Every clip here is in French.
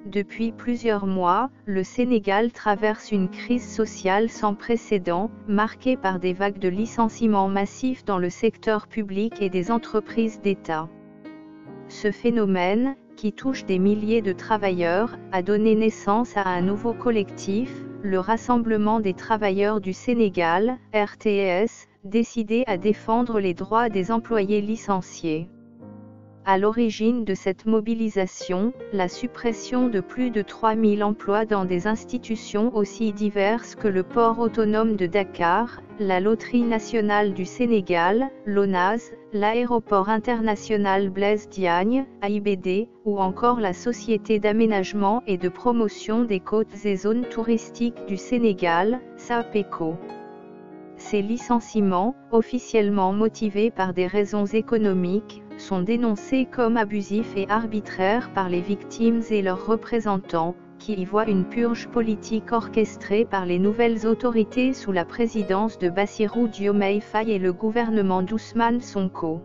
Depuis plusieurs mois, le Sénégal traverse une crise sociale sans précédent, marquée par des vagues de licenciements massifs dans le secteur public et des entreprises d'État. Ce phénomène, qui touche des milliers de travailleurs, a donné naissance à un nouveau collectif, le Rassemblement des travailleurs du Sénégal, RTS, décidé à défendre les droits des employés licenciés. À l'origine de cette mobilisation, la suppression de plus de 3000 emplois dans des institutions aussi diverses que le port autonome de Dakar, la Loterie nationale du Sénégal, l'ONAS, l'aéroport international Blaise Diagne, AIBD, ou encore la Société d'aménagement et de promotion des côtes et zones touristiques du Sénégal, SAPECO. Ces licenciements, officiellement motivés par des raisons économiques, sont dénoncés comme abusifs et arbitraires par les victimes et leurs représentants, qui y voient une purge politique orchestrée par les nouvelles autorités sous la présidence de Bassirou Diomaye Faye et le gouvernement d'Ousmane Sonko.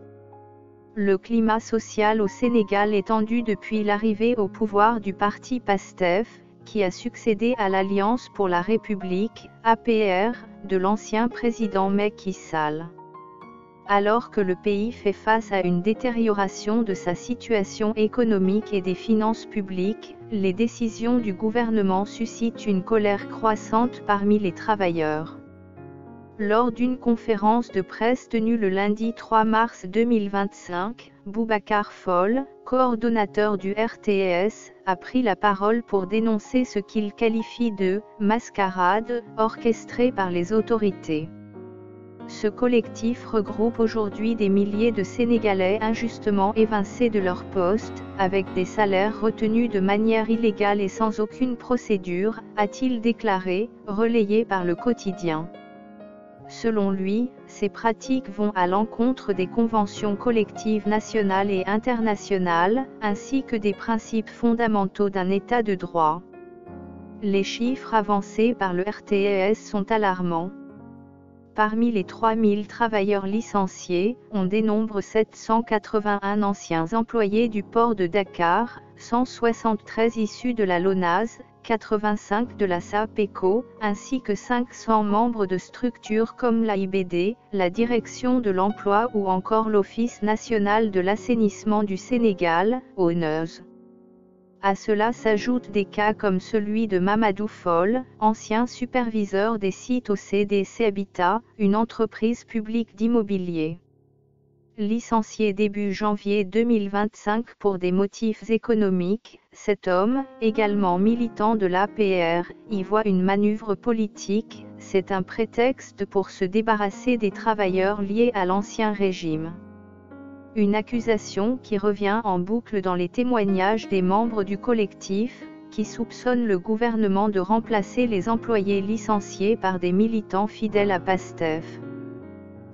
Le climat social au Sénégal est tendu depuis l'arrivée au pouvoir du parti PASTEF, qui a succédé à l'Alliance pour la République, APR, de l'ancien président Macky Sall. Alors que le pays fait face à une détérioration de sa situation économique et des finances publiques, les décisions du gouvernement suscitent une colère croissante parmi les travailleurs. Lors d'une conférence de presse tenue le lundi 3 mars 2025, Boubacar Fall, coordonnateur du RTS, a pris la parole pour dénoncer ce qu'il qualifie de « mascarade » orchestrée par les autorités. Ce collectif regroupe aujourd'hui des milliers de Sénégalais injustement évincés de leur poste, avec des salaires retenus de manière illégale et sans aucune procédure, a-t-il déclaré, relayé par le quotidien. Selon lui, ces pratiques vont à l'encontre des conventions collectives nationales et internationales, ainsi que des principes fondamentaux d'un État de droit. Les chiffres avancés par le RTS sont alarmants. Parmi les 3000 travailleurs licenciés, on dénombre 781 anciens employés du port de Dakar, 173 issus de la LONAS, 85 de la SAPECO, ainsi que 500 membres de structures comme l'AIBD, la Direction de l'Emploi ou encore l'Office national de l'assainissement du Sénégal, ONAS. À cela s'ajoutent des cas comme celui de Mamadou Fall, ancien superviseur des sites au CDC Habitat, une entreprise publique d'immobilier. Licencié début janvier 2025 pour des motifs économiques, cet homme, également militant de l'APR, y voit une manœuvre politique, c'est un prétexte pour se débarrasser des travailleurs liés à l'ancien régime. Une accusation qui revient en boucle dans les témoignages des membres du collectif, qui soupçonnent le gouvernement de remplacer les employés licenciés par des militants fidèles à PASTEF.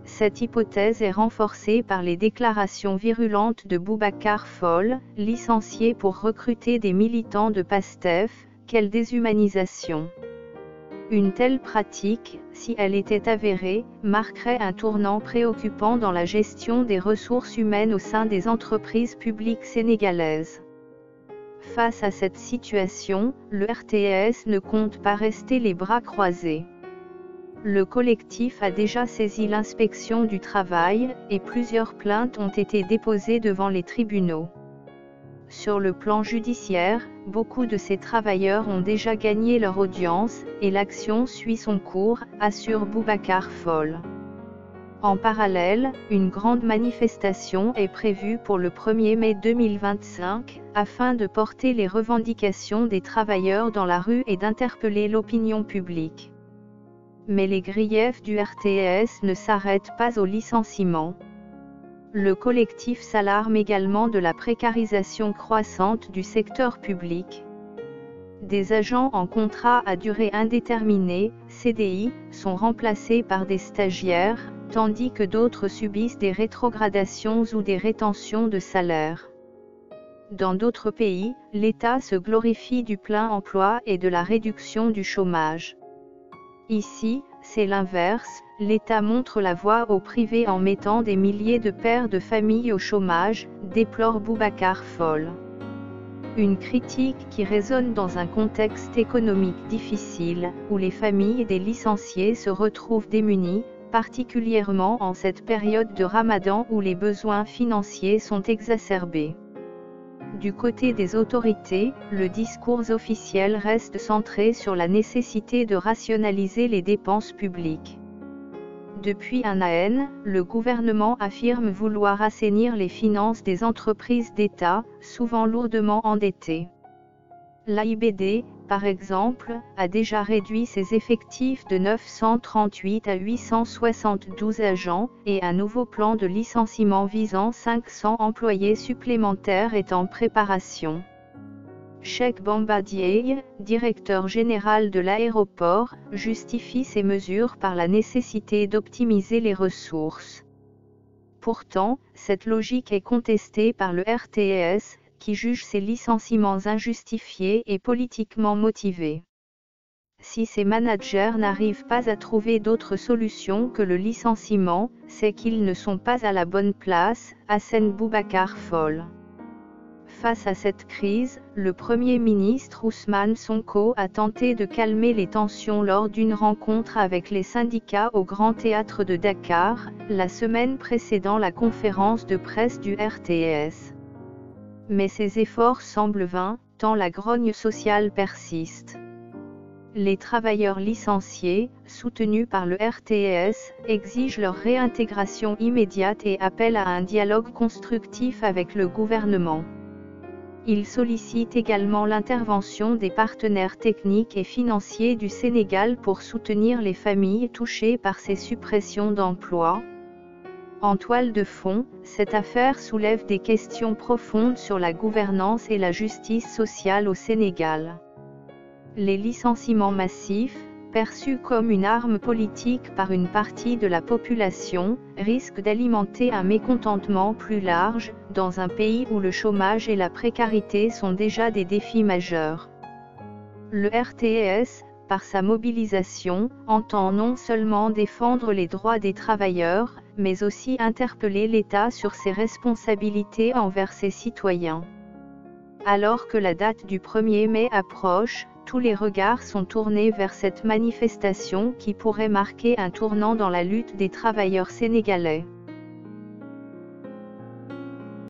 Cette hypothèse est renforcée par les déclarations virulentes de Boubacar Fall, licencié pour recruter des militants de PASTEF. Quelle déshumanisation! Une telle pratique, si elle était avérée, marquerait un tournant préoccupant dans la gestion des ressources humaines au sein des entreprises publiques sénégalaises. Face à cette situation, le RTS ne compte pas rester les bras croisés. Le collectif a déjà saisi l'inspection du travail, et plusieurs plaintes ont été déposées devant les tribunaux. Sur le plan judiciaire, beaucoup de ces travailleurs ont déjà gagné leur audience, et l'action suit son cours, assure Boubacar Fall. En parallèle, une grande manifestation est prévue pour le 1er mai 2025, afin de porter les revendications des travailleurs dans la rue et d'interpeller l'opinion publique. Mais les griefs du RTS ne s'arrêtent pas au licenciement. Le collectif s'alarme également de la précarisation croissante du secteur public. Des agents en contrat à durée indéterminée, CDI, sont remplacés par des stagiaires, tandis que d'autres subissent des rétrogradations ou des rétentions de salaire. Dans d'autres pays, l'État se glorifie du plein emploi et de la réduction du chômage. Ici, c'est l'inverse, l'État montre la voie au privé en mettant des milliers de pères de famille au chômage, déplore Boubacar Fall. Une critique qui résonne dans un contexte économique difficile, où les familles des licenciés se retrouvent démunies, particulièrement en cette période de Ramadan où les besoins financiers sont exacerbés. Du côté des autorités, le discours officiel reste centré sur la nécessité de rationaliser les dépenses publiques. Depuis un an, le gouvernement affirme vouloir assainir les finances des entreprises d'État, souvent lourdement endettées. L'AIBD, par exemple, a déjà réduit ses effectifs de 938 à 872 agents, et un nouveau plan de licenciement visant 500 employés supplémentaires est en préparation. Cheikh Bamba Dièye, directeur général de l'aéroport, justifie ces mesures par la nécessité d'optimiser les ressources. Pourtant, cette logique est contestée par le RTS, qui juge ces licenciements injustifiés et politiquement motivés. Si ces managers n'arrivent pas à trouver d'autres solutions que le licenciement, c'est qu'ils ne sont pas à la bonne place, assène Boubacar Fall. Face à cette crise, le Premier ministre Ousmane Sonko a tenté de calmer les tensions lors d'une rencontre avec les syndicats au Grand Théâtre de Dakar, la semaine précédant la conférence de presse du RTS. Mais ces efforts semblent vains, tant la grogne sociale persiste. Les travailleurs licenciés, soutenus par le RTS, exigent leur réintégration immédiate et appellent à un dialogue constructif avec le gouvernement. Ils sollicitent également l'intervention des partenaires techniques et financiers du Sénégal pour soutenir les familles touchées par ces suppressions d'emplois. En toile de fond, cette affaire soulève des questions profondes sur la gouvernance et la justice sociale au Sénégal. Les licenciements massifs, perçus comme une arme politique par une partie de la population, risquent d'alimenter un mécontentement plus large, dans un pays où le chômage et la précarité sont déjà des défis majeurs. Le RTS, par sa mobilisation, entend non seulement défendre les droits des travailleurs, mais aussi interpeller l'État sur ses responsabilités envers ses citoyens. Alors que la date du 1er mai approche, tous les regards sont tournés vers cette manifestation qui pourrait marquer un tournant dans la lutte des travailleurs sénégalais.